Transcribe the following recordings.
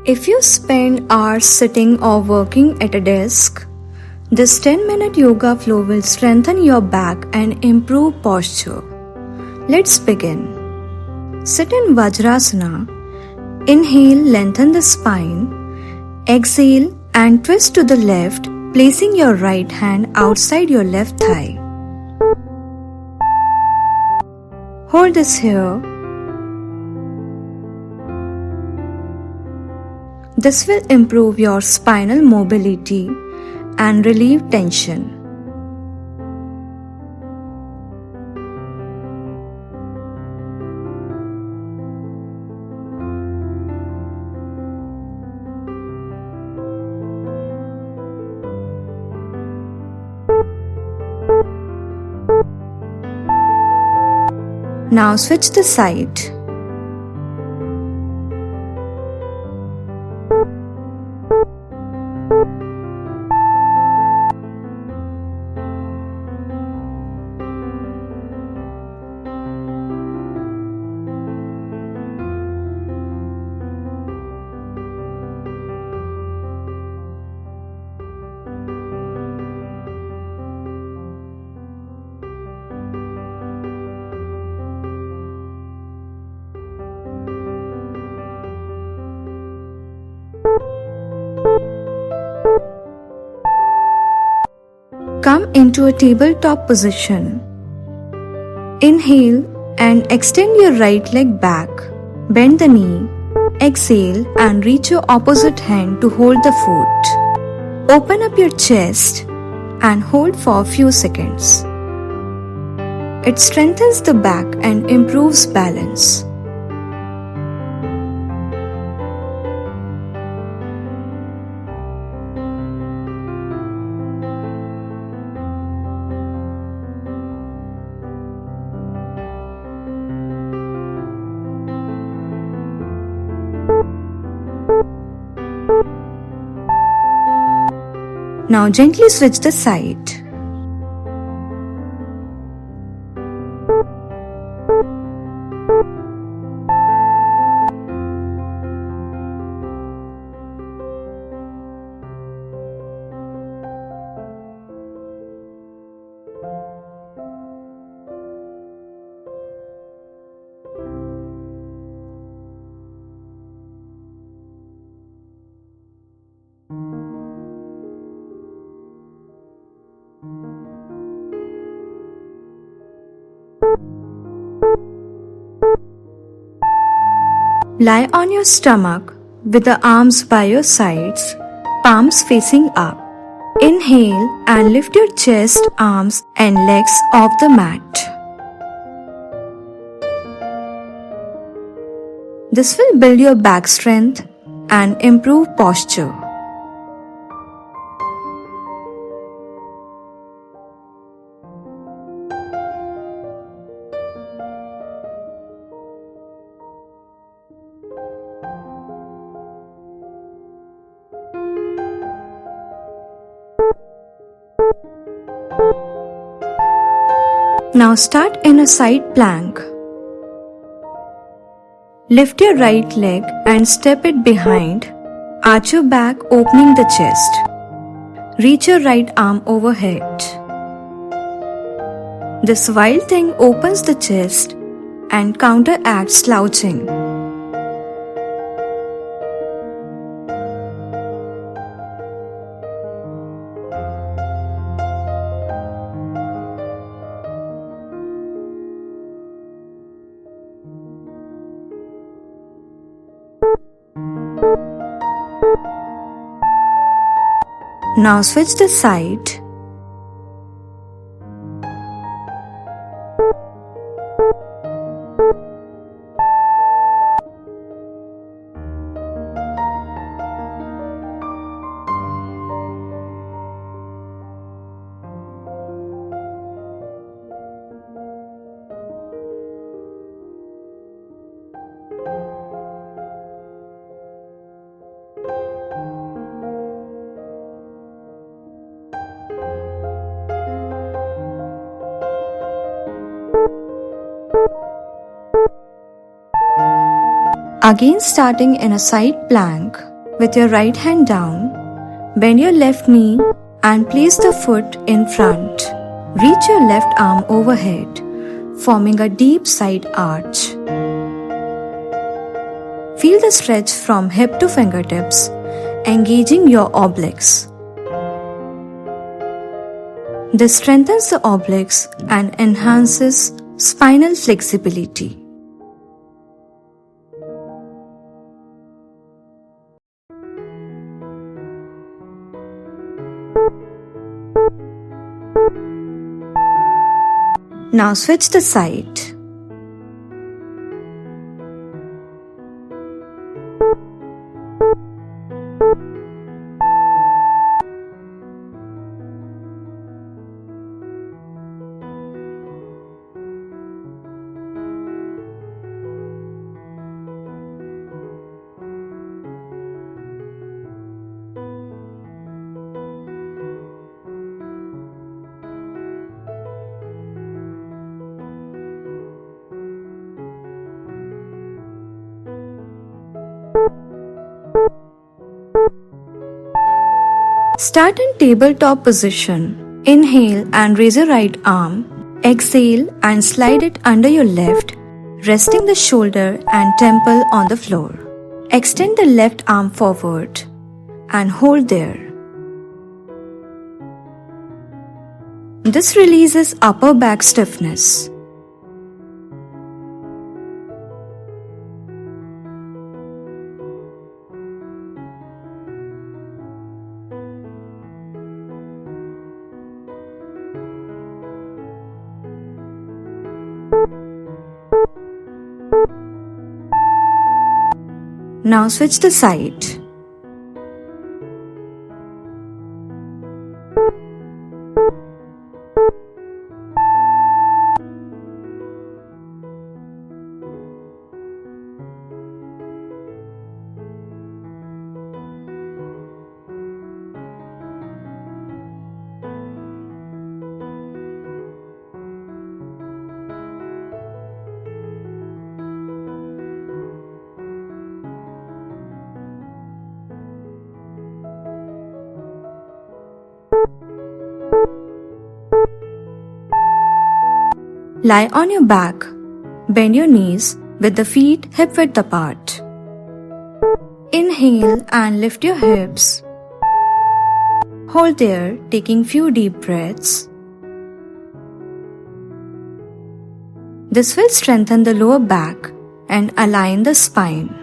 If you spend hours sitting or working at a desk, this 10-minute yoga flow will strengthen your back and improve posture. Let's begin. Sit in Vajrasana. Inhale, lengthen the spine. Exhale and twist to the left, placing your right hand outside your left thigh. Hold this here. This will improve your spinal mobility and relieve tension. Now switch the side. Come into a tabletop position. Inhale and extend your right leg back. Bend the knee. Exhale and reach your opposite hand to hold the foot. Open up your chest and hold for a few seconds. It strengthens the back and improves balance. Now gently switch the side. Lie on your stomach with the arms by your sides, palms facing up. Inhale and lift your chest, arms and legs off the mat. This will build your back strength and improve posture. Now start in a side plank. Lift your right leg and step it behind. Arch your back, opening the chest. Reach your right arm overhead. This wild thing opens the chest and counteracts slouching. Now switch the side. Again starting in a side plank, With your right hand down, bend your left knee and place the foot in front. Reach your left arm overhead, forming a deep side arch. Feel the stretch from hip to fingertips, engaging your obliques. This strengthens the obliques and enhances spinal flexibility. Now switch the side. Start in tabletop position. Inhale and raise your right arm. Exhale and slide it under your left, resting the shoulder and temple on the floor. Extend the left arm forward and hold there. This releases upper back stiffness. Now switch the side. Lie on your back. Bend your knees with the feet hip-width apart. Inhale and lift your hips. Hold there, taking few deep breaths. This will strengthen the lower back and align the spine.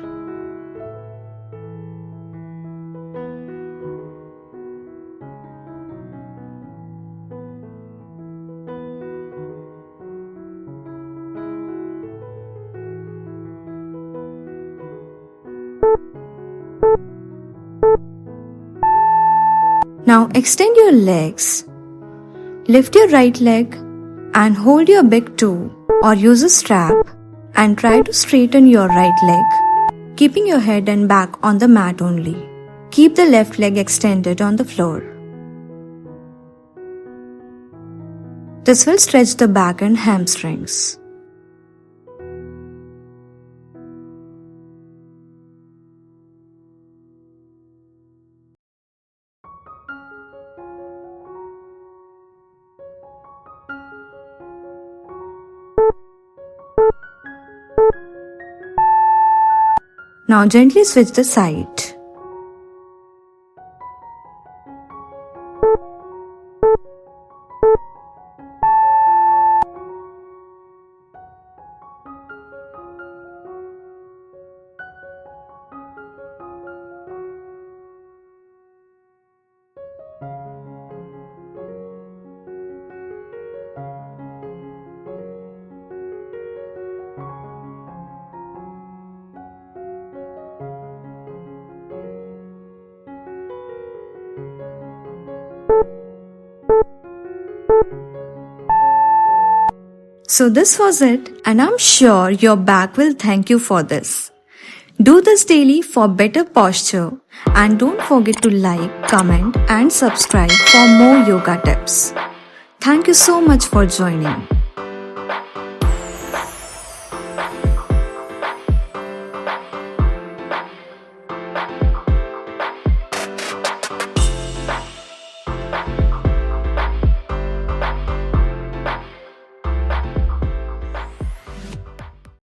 Now extend your legs. Lift your right leg and hold your big toe or use a strap and try to straighten your right leg, keeping your head and back on the mat only. Keep the left leg extended on the floor. This will stretch the back and hamstrings. Now gently switch the side. So this was it, and I'm sure your back will thank you for this. Do this daily for better posture, and don't forget to like, comment and subscribe for more yoga tips. Thank you so much for joining.